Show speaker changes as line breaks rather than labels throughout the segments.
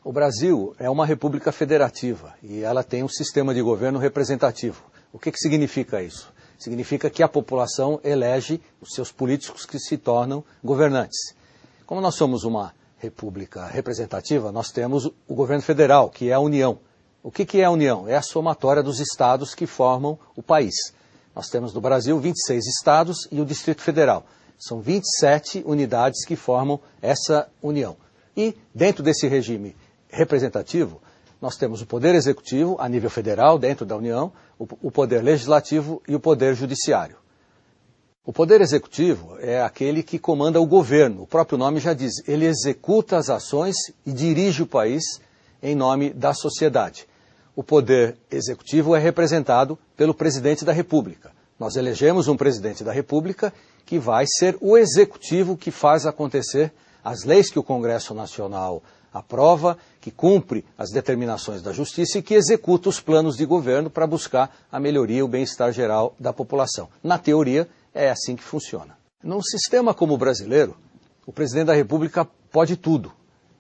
O Brasil é uma república federativa e ela tem um sistema de governo representativo. O que significa isso? Significa que a população elege os seus políticos que se tornam governantes. Como nós somos uma república representativa, nós temos o governo federal, que é a União. O que é a União? É a somatória dos estados que formam o país. Nós temos no Brasil 26 estados e o Distrito Federal. São 27 unidades que formam essa União. E dentro desse regime representativo, nós temos o Poder Executivo, a nível federal, dentro da União, o Poder Legislativo e o Poder Judiciário. O Poder Executivo é aquele que comanda o governo, o próprio nome já diz, ele executa as ações e dirige o país em nome da sociedade. O Poder Executivo é representado pelo Presidente da República. Nós elegemos um Presidente da República que vai ser o Executivo que faz acontecer as leis que o Congresso Nacional aprova, que cumpre as determinações da Justiça e que executa os planos de governo para buscar a melhoria e o bem-estar geral da população. Na teoria, é assim que funciona. Num sistema como o brasileiro, o Presidente da República pode tudo,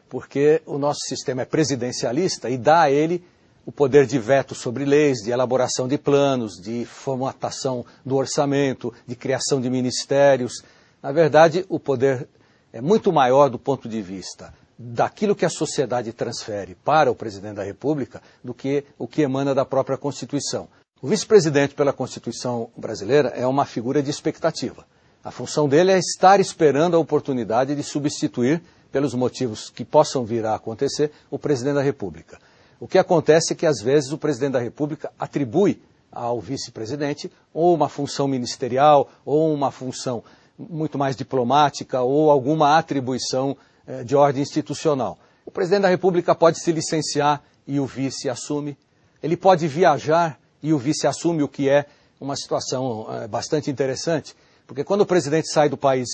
porque o nosso sistema é presidencialista e dá a ele o poder de veto sobre leis, de elaboração de planos, de formatação do orçamento, de criação de ministérios. Na verdade, o poder é muito maior do ponto de vista daquilo que a sociedade transfere para o Presidente da República do que o que emana da própria Constituição. O vice-presidente pela Constituição brasileira é uma figura de expectativa. A função dele é estar esperando a oportunidade de substituir, pelos motivos que possam vir a acontecer, o Presidente da República. O que acontece é que, às vezes, o Presidente da República atribui ao vice-presidente ou uma função ministerial, ou uma função muito mais diplomática, ou alguma atribuição de ordem institucional. O Presidente da República pode se licenciar e o vice assume. Ele pode viajar e o vice assume, o que é uma situação bastante interessante, porque quando o presidente sai do país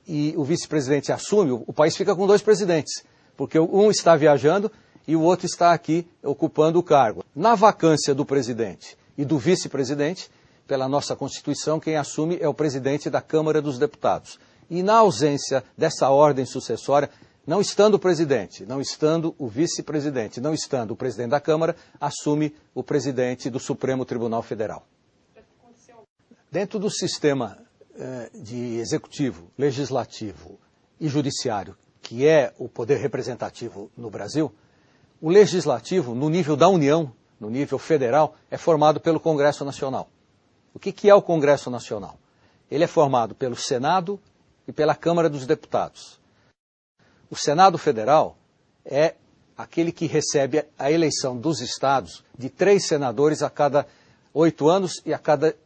e o vice-presidente assume, o país fica com dois presidentes, porque um está viajando e o outro está aqui ocupando o cargo. Na vacância do presidente e do vice-presidente, pela nossa Constituição, quem assume é o presidente da Câmara dos Deputados. E na ausência dessa ordem sucessória, não estando o presidente, não estando o vice-presidente, não estando o presidente da Câmara, assume o presidente do Supremo Tribunal Federal. Dentro do sistema de executivo, legislativo e judiciário, que é o poder representativo no Brasil, o legislativo, no nível da União, no nível federal, é formado pelo Congresso Nacional. O que é o Congresso Nacional? Ele é formado pelo Senado e pela Câmara dos Deputados. O Senado Federal é aquele que recebe a eleição dos estados de 3 senadores a cada 8 anos e a cada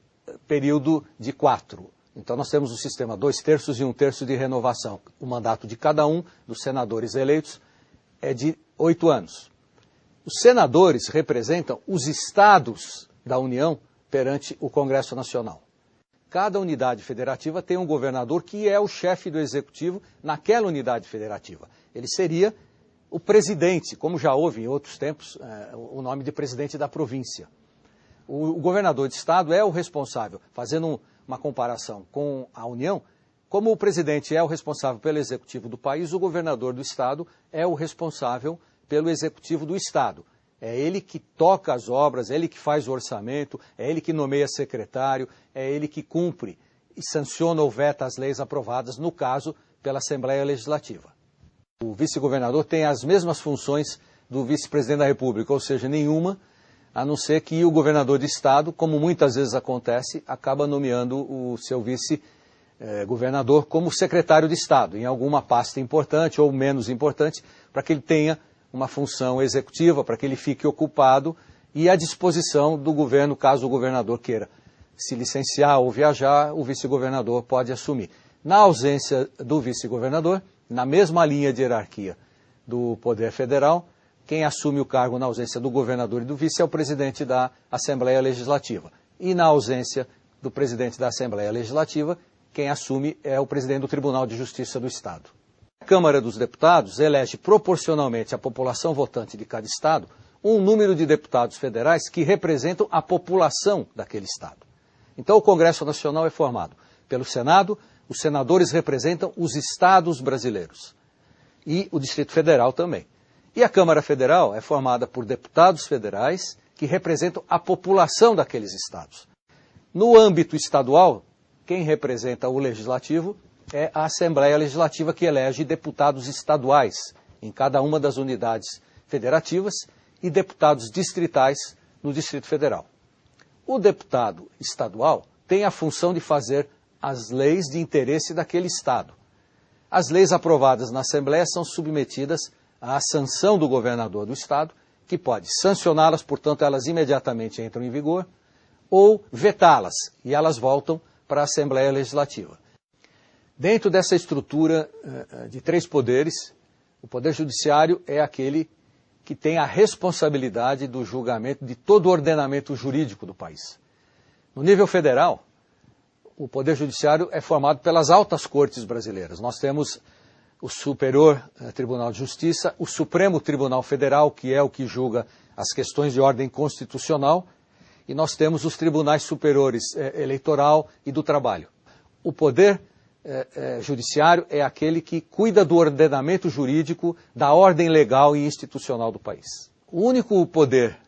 período de 4. Então nós temos o sistema 2/3 e 1/3 de renovação. O mandato de cada um dos senadores eleitos é de 8 anos. Os senadores representam os estados da União perante o Congresso Nacional. Cada unidade federativa tem um governador que é o chefe do executivo naquela unidade federativa. Ele seria o presidente, como já houve em outros tempos, o nome de presidente da província. O governador de estado é o responsável, fazendo uma comparação com a União, como o presidente é o responsável pelo executivo do país, o governador do estado é o responsável pelo executivo do estado. É ele que toca as obras, é ele que faz o orçamento, é ele que nomeia secretário, é ele que cumpre e sanciona ou veta as leis aprovadas, no caso, pela Assembleia Legislativa. O vice-governador tem as mesmas funções do vice-presidente da República, ou seja, nenhuma, a não ser que o governador de estado, como muitas vezes acontece, acaba nomeando o seu vice-governador como secretário de estado, em alguma pasta importante ou menos importante, para que ele tenha uma função executiva, para que ele fique ocupado e à disposição do governo, caso o governador queira se licenciar ou viajar, o vice-governador pode assumir. Na ausência do vice-governador, na mesma linha de hierarquia do Poder Federal, quem assume o cargo na ausência do governador e do vice é o presidente da Assembleia Legislativa. E na ausência do presidente da Assembleia Legislativa, quem assume é o presidente do Tribunal de Justiça do Estado. A Câmara dos Deputados elege proporcionalmente à população votante de cada estado um número de deputados federais que representam a população daquele estado. Então o Congresso Nacional é formado pelo Senado, os senadores representam os estados brasileiros e o Distrito Federal também. E a Câmara Federal é formada por deputados federais que representam a população daqueles estados. No âmbito estadual, quem representa o legislativo é a Assembleia Legislativa, que elege deputados estaduais em cada uma das unidades federativas e deputados distritais no Distrito Federal. O deputado estadual tem a função de fazer as leis de interesse daquele estado. As leis aprovadas na Assembleia são submetidas à sanção do governador do estado, que pode sancioná-las, portanto elas imediatamente entram em vigor, ou vetá-las, e elas voltam para a Assembleia Legislativa. Dentro dessa estrutura de 3 poderes, o Poder Judiciário é aquele que tem a responsabilidade do julgamento de todo o ordenamento jurídico do país. No nível federal, o Poder Judiciário é formado pelas altas cortes brasileiras. Nós temos o Superior Tribunal de Justiça, o Supremo Tribunal Federal, que é o que julga as questões de ordem constitucional, e nós temos os tribunais superiores eleitoral e do trabalho. O Poder Judiciário é aquele que cuida do ordenamento jurídico, da ordem legal e institucional do país. O único poder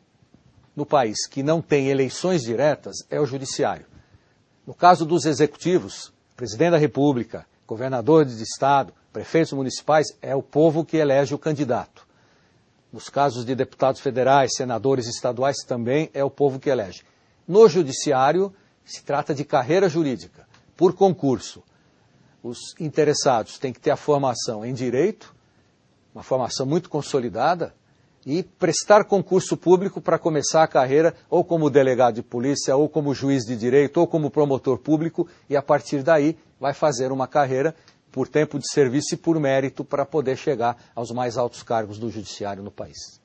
no país que não tem eleições diretas é o Judiciário. No caso dos executivos, presidente da República, governador de estado, prefeitos municipais, é o povo que elege o candidato. Nos casos de deputados federais, senadores estaduais, também é o povo que elege. No Judiciário, se trata de carreira jurídica, por concurso. Os interessados têm que ter a formação em direito, uma formação muito consolidada, e prestar concurso público para começar a carreira ou como delegado de polícia, ou como juiz de direito, ou como promotor público, e a partir daí vai fazer uma carreira por tempo de serviço e por mérito para poder chegar aos mais altos cargos do judiciário no país.